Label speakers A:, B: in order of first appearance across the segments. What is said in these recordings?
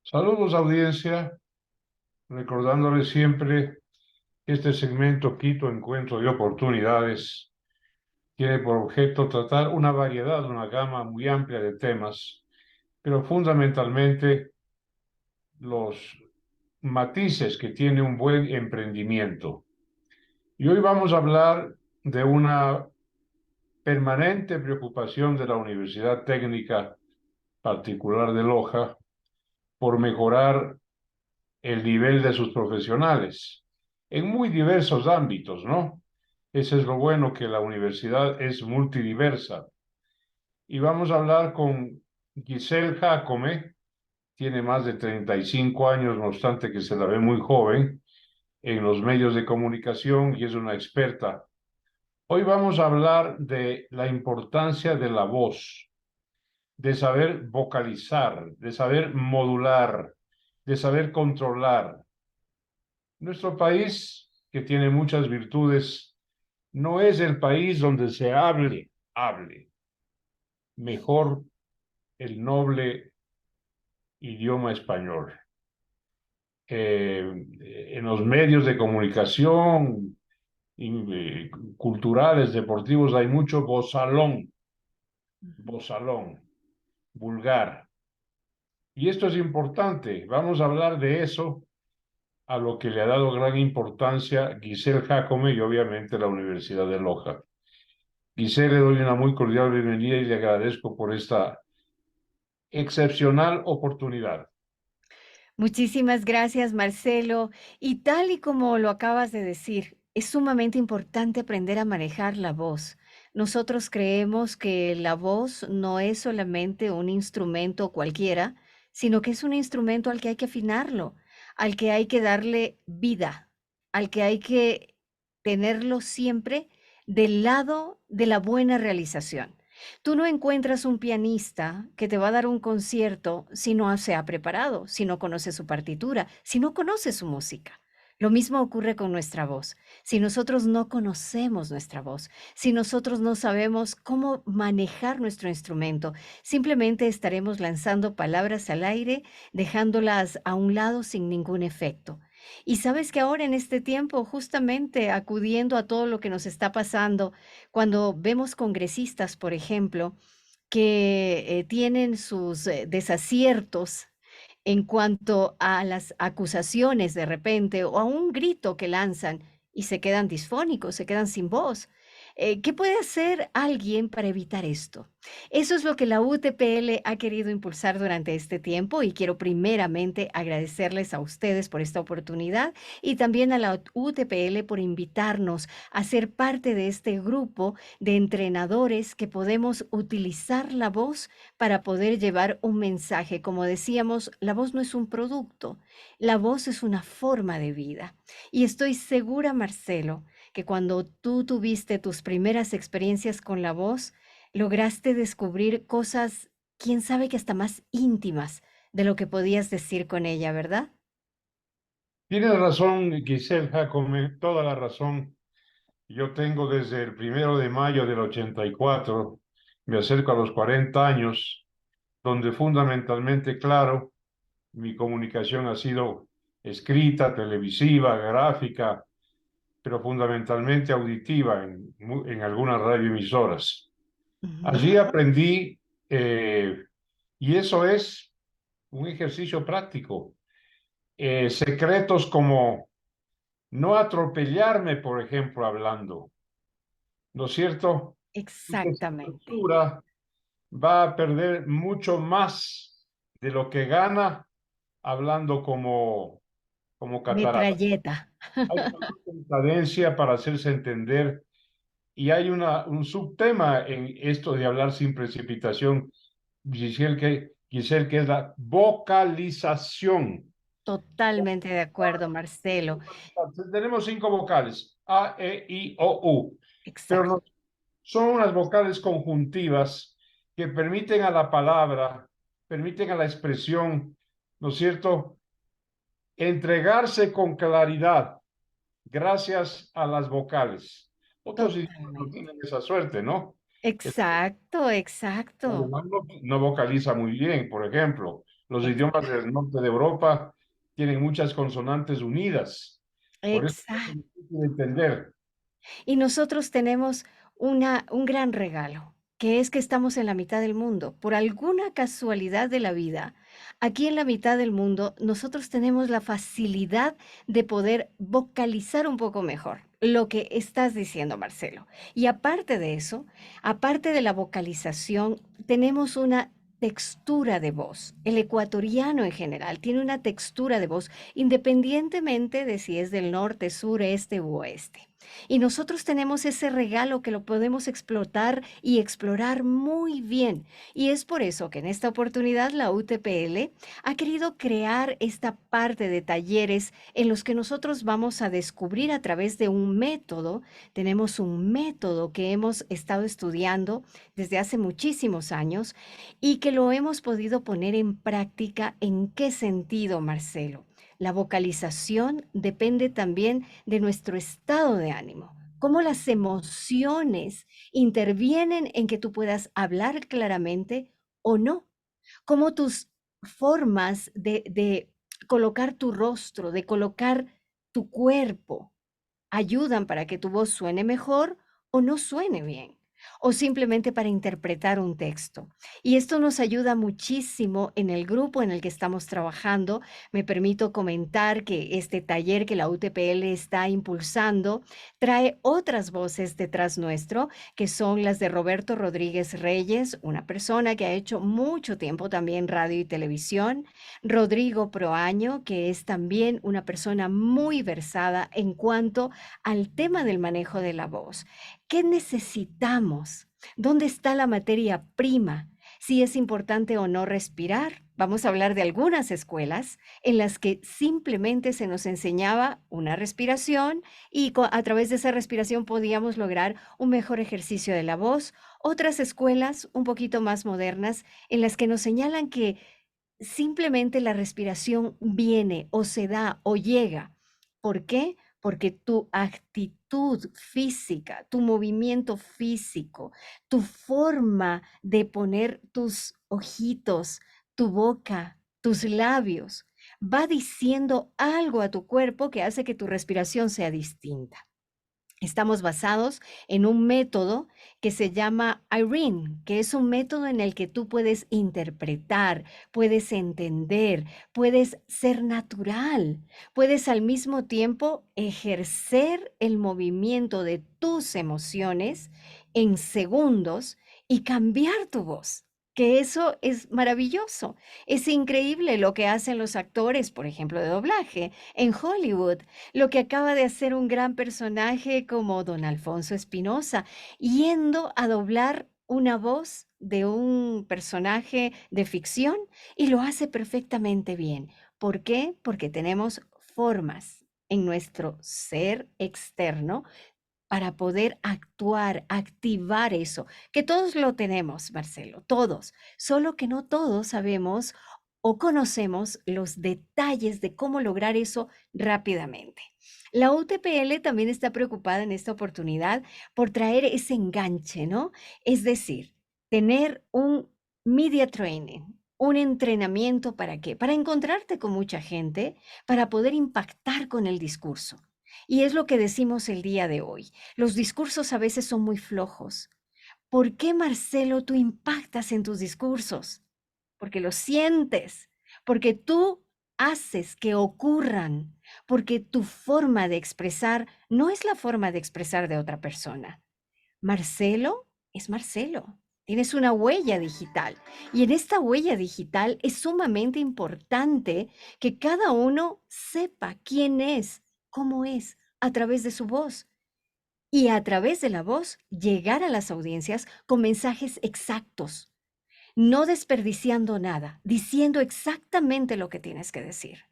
A: Saludos audiencia, recordándoles siempre que este segmento Quito Encuentro de Oportunidades tiene por objeto tratar una variedad, una gama muy amplia de temas, pero fundamentalmente los matices que tiene un buen emprendimiento. Y hoy vamos a hablar de una permanente preocupación de la Universidad Técnica Particular de Loja por mejorar el nivel de sus profesionales en muy diversos ámbitos, ¿no? Ese es lo bueno, que la universidad es multidiversa. Y vamos a hablar con Giselle Jacome, tiene más de 35 años, no obstante que se la ve muy joven en los medios de comunicación y es una experta. Hoy vamos a hablar de la importancia de la voz, de saber vocalizar, de saber modular, de saber controlar. Nuestro país, que tiene muchas virtudes, no es el país donde se hable mejor el noble idioma español. En los medios de comunicación, culturales, deportivos, hay mucho bozalón, vulgar. Y esto es importante. Vamos a hablar de eso, a lo que le ha dado gran importancia Giselle Jacome y obviamente la Universidad de Loja. Giselle, le doy una muy cordial bienvenida y le agradezco por esta excepcional oportunidad.
B: Muchísimas gracias, Marcelo. Y tal y como lo acabas de decir, es sumamente importante aprender a manejar la voz. Nosotros creemos que la voz no es solamente un instrumento cualquiera, sino que es un instrumento al que hay que afinarlo, al que hay que darle vida, al que hay que tenerlo siempre del lado de la buena realización. Tú no encuentras un pianista que te va a dar un concierto si no se ha preparado, si no conoce su partitura, si no conoce su música. Lo mismo ocurre con nuestra voz. Si nosotros no conocemos nuestra voz, si nosotros no sabemos cómo manejar nuestro instrumento, simplemente estaremos lanzando palabras al aire, dejándolas a un lado sin ningún efecto. Y sabes que ahora en este tiempo, justamente acudiendo a todo lo que nos está pasando, cuando vemos congresistas, por ejemplo, que tienen sus desaciertos en cuanto a las acusaciones de repente o a un grito que lanzan y se quedan disfónicos, se quedan sin voz. ¿Qué puede hacer alguien para evitar esto? Eso es lo que la UTPL ha querido impulsar durante este tiempo y quiero primeramente agradecerles a ustedes por esta oportunidad y también a la UTPL por invitarnos a ser parte de este grupo de entrenadores que podemos utilizar la voz para poder llevar un mensaje. Como decíamos, la voz no es un producto, la voz es una forma de vida. Y estoy segura, Marcelo, que cuando tú tuviste tus primeras experiencias con la voz, lograste descubrir cosas, quién sabe que hasta más íntimas de lo que podías decir con ella, ¿verdad?
A: Tienes razón, Giselle Jacome, toda la razón. Yo tengo desde el 1 de mayo del 84, me acerco a los 40 años, donde fundamentalmente, claro, mi comunicación ha sido escrita, televisiva, gráfica, pero fundamentalmente auditiva en algunas radioemisoras.
B: Ujú.
A: Allí aprendí, y eso es un ejercicio práctico, secretos como no atropellarme, por ejemplo, hablando, ¿no es cierto? Porque esa
B: Exactamente.
A: cultura va a perder mucho más de lo que gana hablando como catarata.
B: Metralleta.
A: Hay que hablar con cadencia para hacerse entender. Y hay un subtema en esto de hablar sin precipitación, Giselle, que es la vocalización.
B: Totalmente de acuerdo, Marcelo.
A: Tenemos 5 vocales: A, E, I, O, U, pero
B: Exacto.
A: son unas vocales conjuntivas que permiten a la palabra, permiten a la expresión, ¿no es cierto?, entregarse con claridad gracias a las vocales. Otros idiomas no
B: Totalmente.
A: tienen esa suerte, ¿no? El
B: Exacto, exacto.
A: alemán no vocaliza muy bien, por ejemplo. Los
B: ex-
A: idiomas del norte de Europa tienen muchas consonantes unidas. Por eso es
B: exacto.
A: difícil de entender.
B: Y nosotros tenemos un gran regalo, que es que estamos en la mitad del mundo. Por alguna casualidad de la vida, aquí en la mitad del mundo, nosotros tenemos la facilidad de poder vocalizar un poco mejor lo que estás diciendo, Marcelo. Y aparte de eso, aparte de la vocalización, tenemos una textura de voz. El ecuatoriano en general tiene una textura de voz independientemente de si es del norte, sur, este u oeste. Y nosotros tenemos ese regalo que lo podemos explotar y explorar muy bien. Y es por eso que en esta oportunidad la UTPL ha querido crear esta parte de talleres en los que nosotros vamos a descubrir a través de un método. Tenemos un método que hemos estado estudiando desde hace muchísimos años y que lo hemos podido poner en práctica. ¿En qué sentido, Marcelo? La vocalización depende también de nuestro estado de ánimo, cómo las emociones intervienen en que tú puedas hablar claramente o no, cómo tus formas de colocar tu rostro, de colocar tu cuerpo, ayudan para que tu voz suene mejor o no suene bien, o simplemente para interpretar un texto. Y esto nos ayuda muchísimo en el grupo en el que estamos trabajando. Me permito comentar que este taller que la UTPL está impulsando trae otras voces detrás nuestro, que son las de Roberto Rodríguez Reyes, una persona que ha hecho mucho tiempo también radio y televisión, Rodrigo Proaño, que es también una persona muy versada en cuanto al tema del manejo de la voz. ¿Qué necesitamos? ¿Dónde está la materia prima? Si es importante o no respirar. Vamos a hablar de algunas escuelas en las que simplemente se nos enseñaba una respiración y a través de esa respiración podíamos lograr un mejor ejercicio de la voz. Otras escuelas un poquito más modernas en las que nos señalan que simplemente la respiración viene o se da o llega. ¿Por qué? Porque tu actitud física, tu movimiento físico, tu forma de poner tus ojitos, tu boca, tus labios, va diciendo algo a tu cuerpo que hace que tu respiración sea distinta. Estamos basados en un método que se llama IRENE, que es un método en el que tú puedes interpretar, puedes entender, puedes ser natural, puedes al mismo tiempo ejercer el movimiento de tus emociones en segundos y cambiar tu voz. Que eso es maravilloso. Es increíble lo que hacen los actores, por ejemplo, de doblaje en Hollywood, lo que acaba de hacer un gran personaje como don Alfonso Espinosa, yendo a doblar una voz de un personaje de ficción y lo hace perfectamente bien. ¿Por qué? Porque tenemos formas en nuestro ser externo para poder actuar, activar eso, que todos lo tenemos, Marcelo, todos, solo que no todos sabemos o conocemos los detalles de cómo lograr eso rápidamente. La UTPL también está preocupada en esta oportunidad por traer ese enganche, ¿no? Es decir, tener un media training, un entrenamiento para qué? Para encontrarte con mucha gente, para poder impactar con el discurso. Y es lo que decimos el día de hoy. Los discursos a veces son muy flojos. ¿Por qué, Marcelo, tú impactas en tus discursos? Porque lo sientes, porque tú haces que ocurran, porque tu forma de expresar no es la forma de expresar de otra persona. Marcelo es Marcelo. Tienes una huella digital y en esta huella digital es sumamente importante que cada uno sepa quién es, cómo es, a través de su voz y a través de la voz llegar a las audiencias con mensajes exactos, no desperdiciando nada, diciendo exactamente lo que tienes que decir.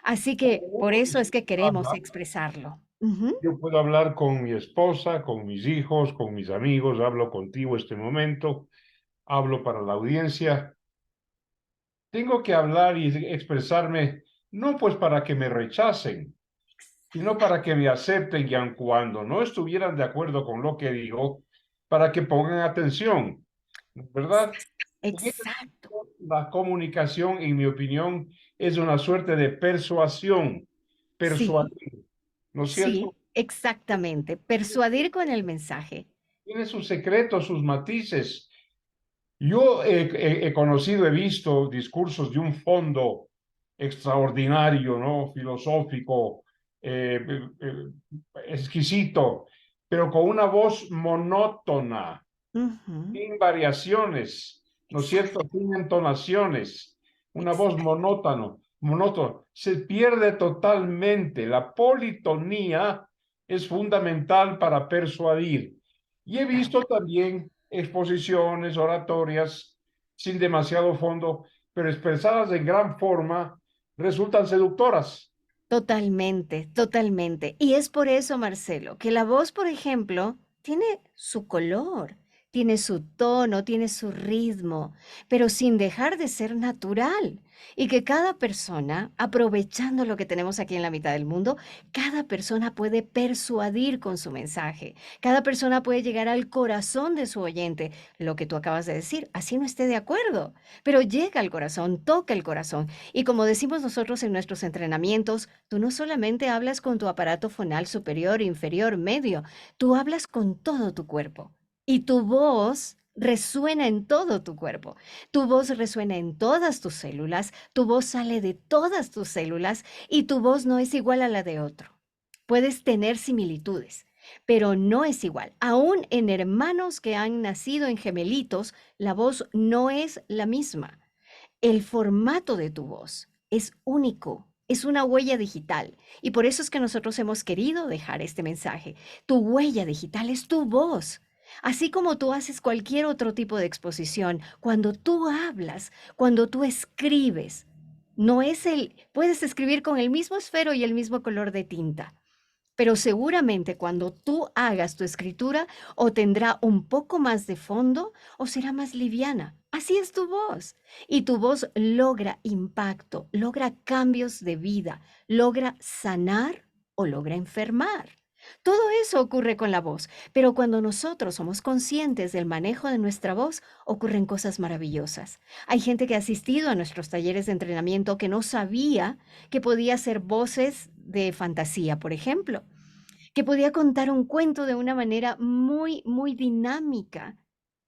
B: Así que por eso es que queremos expresarlo. Ujú.
A: Yo puedo hablar con mi esposa, con mis hijos, con mis amigos, hablo contigo este momento, hablo para la audiencia. Tengo que hablar y expresarme, no pues para que me rechacen, sino para que me acepten y aun cuando no estuvieran de acuerdo con lo que digo, para que pongan atención, ¿verdad?
B: exacto.
A: La comunicación, en mi opinión, es una suerte de persuasión,
B: Sí,
A: persuadir, ¿no es
B: sí,
A: cierto?
B: exactamente. Persuadir con el mensaje.
A: Tiene sus secretos, sus matices. Yo he conocido, he visto discursos de un fondo extraordinario, ¿no? Filosófico, eh, eh, exquisito, pero con una voz monótona,
B: Ujú,
A: sin variaciones, ¿no es cierto?
B: exacto,
A: Sin entonaciones, una voz
B: exacto.
A: monótono. Se pierde totalmente. La politonía es fundamental para persuadir. Y he
B: Total.
A: visto también exposiciones oratorias sin demasiado fondo, pero expresadas en gran forma, resultan seductoras.
B: Totalmente, totalmente. Y es por eso, Marcelo, que la voz, por ejemplo, tiene su color, tiene su tono, tiene su ritmo, pero sin dejar de ser natural. Y que cada persona, aprovechando lo que tenemos aquí en la mitad del mundo, cada persona puede persuadir con su mensaje. Cada persona puede llegar al corazón de su oyente, lo que tú acabas de decir, así no esté de acuerdo, pero llega al corazón, toca el corazón. Y como decimos nosotros en nuestros entrenamientos, tú no solamente hablas con tu aparato fonal superior, inferior, medio, tú hablas con todo tu cuerpo. Y tu voz resuena en todo tu cuerpo. Tu voz resuena en todas tus células, tu voz sale de todas tus células y tu voz no es igual a la de otro. Puedes tener similitudes, pero no es igual. Aún en hermanos que han nacido en gemelitos, la voz no es la misma. El formato de tu voz es único, es una huella digital y por eso es que nosotros hemos querido dejar este mensaje. Tu huella digital es tu voz. Así como tú haces cualquier otro tipo de exposición, cuando tú hablas, cuando tú escribes, no es puedes escribir con el mismo esfero y el mismo color de tinta, pero seguramente cuando tú hagas tu escritura o tendrá un poco más de fondo o será más liviana. Así es tu voz. Y tu voz logra impacto, logra cambios de vida, logra sanar o logra enfermar. Todo eso ocurre con la voz, pero cuando nosotros somos conscientes del manejo de nuestra voz, ocurren cosas maravillosas. Hay gente que ha asistido a nuestros talleres de entrenamiento que no sabía que podía hacer voces de fantasía, por ejemplo, que podía contar un cuento de una manera muy, muy dinámica.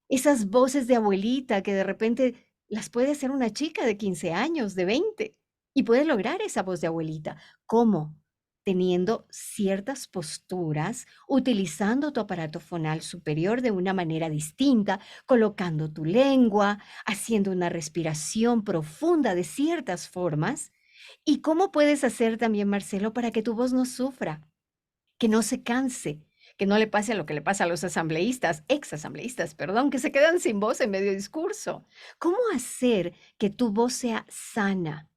B: Esas voces de abuelita que de repente las puede hacer una chica de 15 años, de 20, y puede lograr esa voz de abuelita. ¿Cómo? Teniendo ciertas posturas, utilizando tu aparato fonal superior de una manera distinta, colocando tu lengua, haciendo una respiración profunda de ciertas formas. ¿Y cómo puedes hacer también, Marcelo, para que tu voz no sufra? Que no se canse, que no le pase a lo que le pasa a los asambleístas, exasambleístas, perdón, que se quedan sin voz en medio discurso. ¿Cómo hacer que tu voz sea sana?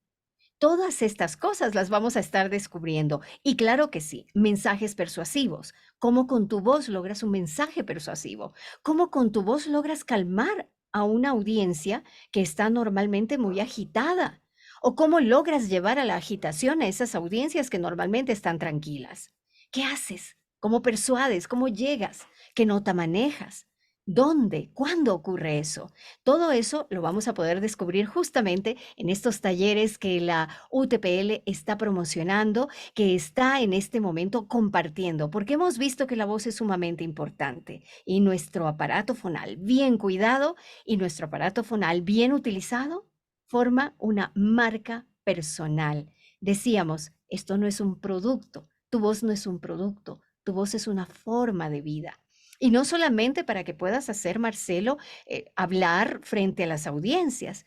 B: Todas estas cosas las vamos a estar descubriendo. Y claro que sí, mensajes persuasivos. ¿Cómo con tu voz logras un mensaje persuasivo? ¿Cómo con tu voz logras calmar a una audiencia que está normalmente muy agitada? ¿O cómo logras llevar a la agitación a esas audiencias que normalmente están tranquilas? ¿Qué haces? ¿Cómo persuades? ¿Cómo llegas? ¿Qué nota manejas? ¿Dónde? ¿Cuándo ocurre eso? Todo eso lo vamos a poder descubrir justamente en estos talleres que la UTPL está promocionando, que está en este momento compartiendo, porque hemos visto que la voz es sumamente importante y nuestro aparato fonal bien cuidado y nuestro aparato fonal bien utilizado forma una marca personal. Decíamos, esto no es un producto, tu voz no es un producto, tu voz es una forma de vida. Y no solamente para que puedas hacer, Marcelo, hablar frente a las audiencias.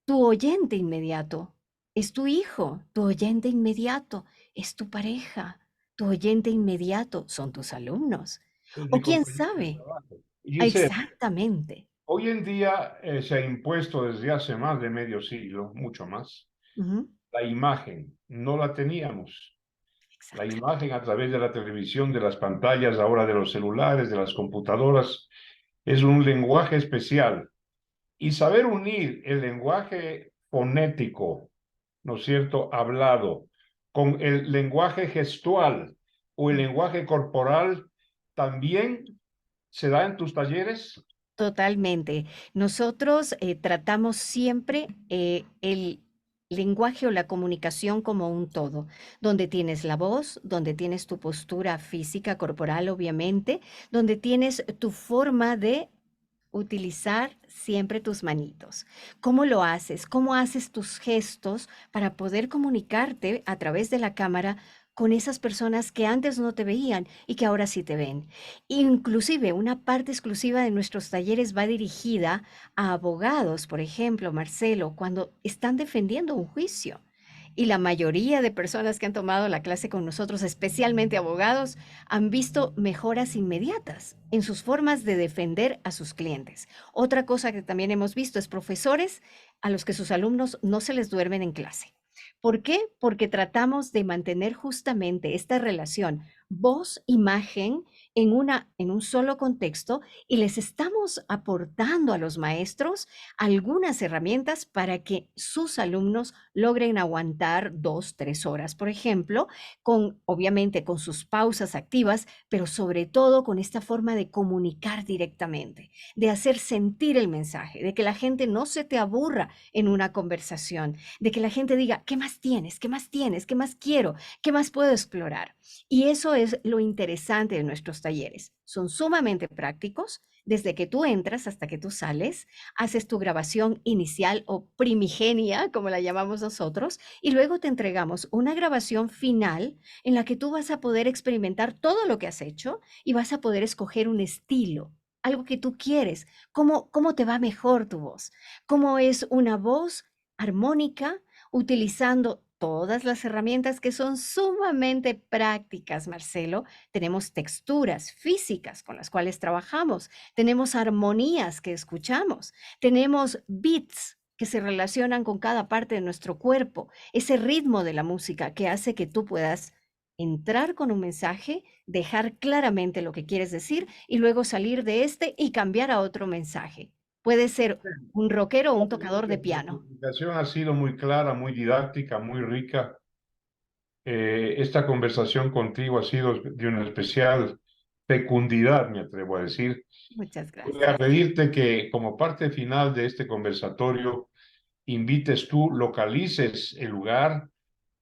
B: Tu oyente inmediato es tu hijo, tu oyente inmediato es tu pareja, tu oyente inmediato son tus alumnos.
A: Es
B: O
A: mi
B: quién
A: compañero de
B: sabe.
A: trabajo. Y dice,
B: Exactamente.
A: hoy en día se ha impuesto desde hace más de medio siglo, mucho más,
B: Ujú,
A: la imagen. No la teníamos. La
B: exacto.
A: imagen a través de la televisión, de las pantallas, ahora de los celulares, de las computadoras, es un lenguaje especial. Y saber unir el lenguaje fonético, ¿no es cierto?, hablado, con el lenguaje gestual o el
B: Mm,
A: lenguaje corporal, también se da en tus talleres.
B: Totalmente. Nosotros tratamos siempre el lenguaje o la comunicación como un todo, donde tienes la voz, donde tienes tu postura física, corporal, obviamente, donde tienes tu forma de utilizar siempre tus manitos. ¿Cómo lo haces? ¿Cómo haces tus gestos para poder comunicarte a través de la cámara con esas personas que antes no te veían y que ahora sí te ven? Inclusive una parte exclusiva de nuestros talleres va dirigida a abogados, por ejemplo, Marcelo, cuando están defendiendo un juicio. Y la mayoría de personas que han tomado la clase con nosotros, especialmente abogados, han visto mejoras inmediatas en sus formas de defender a sus clientes. Otra cosa que también hemos visto es profesores a los que sus alumnos no se les duermen en clase. ¿Por qué? Porque tratamos de mantener justamente esta relación voz-imagen en un solo contexto y les estamos aportando a los maestros algunas herramientas para que sus alumnos logren aguantar 2, 3 horas, por ejemplo, obviamente con sus pausas activas, pero sobre todo con esta forma de comunicar directamente, de hacer sentir el mensaje, de que la gente no se te aburra en una conversación, de que la gente diga, ¿qué más tienes? ¿Qué más tienes? ¿Qué más quiero? ¿Qué más puedo explorar? Y eso es lo interesante de nuestros talleres. Son sumamente prácticos. Desde que tú entras hasta que tú sales, haces tu grabación inicial o primigenia, como la llamamos nosotros, y luego te entregamos una grabación final en la que tú vas a poder experimentar todo lo que has hecho y vas a poder escoger un estilo, algo que tú quieres, cómo te va mejor tu voz, cómo es una voz armónica utilizando todas las herramientas que son sumamente prácticas, Marcelo. Tenemos texturas físicas con las cuales trabajamos, tenemos armonías que escuchamos, tenemos beats que se relacionan con cada parte de nuestro cuerpo, ese ritmo de la música que hace que tú puedas entrar con un mensaje, dejar claramente lo que quieres decir y luego salir de este y cambiar a otro mensaje. Puede ser un rockero o un tocador de
A: Tu
B: piano.
A: explicación ha sido muy clara, muy didáctica, muy rica. Esta conversación contigo ha sido de una especial fecundidad, me atrevo a decir.
B: Muchas
A: Voy a
B: gracias.
A: pedirte que como parte final de este conversatorio, invites tú, localices el lugar,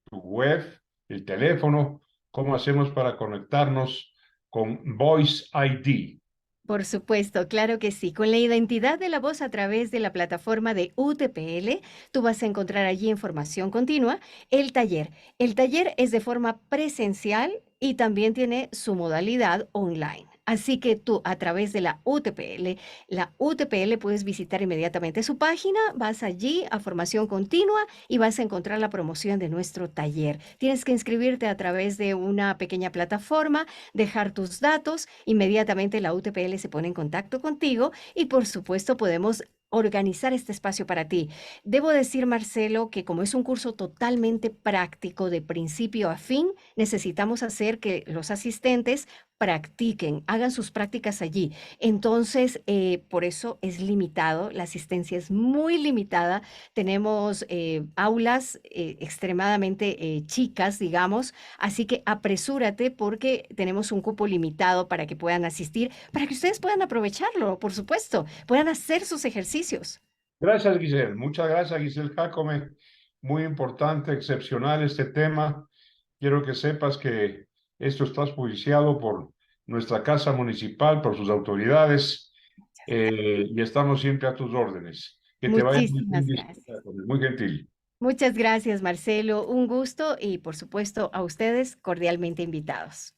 A: tu web, el teléfono, cómo hacemos para conectarnos con Voice ID.
B: Por supuesto, claro que sí. Con la identidad de la voz a través de la plataforma de UTPL, tú vas a encontrar allí información continua. El taller. El taller es de forma presencial y también tiene su modalidad online. Así que tú a través de la UTPL puedes visitar inmediatamente su página, vas allí a formación continua y vas a encontrar la promoción de nuestro taller. Tienes que inscribirte a través de una pequeña plataforma, dejar tus datos, inmediatamente la UTPL se pone en contacto contigo y por supuesto podemos organizar este espacio para ti. Debo decir, Marcelo, que como es un curso totalmente práctico de principio a fin, necesitamos hacer que los asistentes practiquen, hagan sus prácticas allí. Entonces, por eso es limitado, la asistencia es muy limitada. Tenemos aulas extremadamente chicas, digamos, así que apresúrate porque tenemos un cupo limitado para que puedan asistir, para que ustedes puedan aprovecharlo, por supuesto, puedan hacer sus ejercicios.
A: Gracias, Giselle. Muchas gracias, Giselle Jacome. Muy importante, excepcional este tema. Quiero que sepas que esto está auspiciado por nuestra Casa Municipal, por sus autoridades, y estamos siempre a tus órdenes. Que te vaya muy bien,
B: Muchísimas
A: Giselle
B: gracias.
A: Jacome. Muy gentil.
B: Muchas gracias, Marcelo. Un gusto y por supuesto a ustedes cordialmente invitados.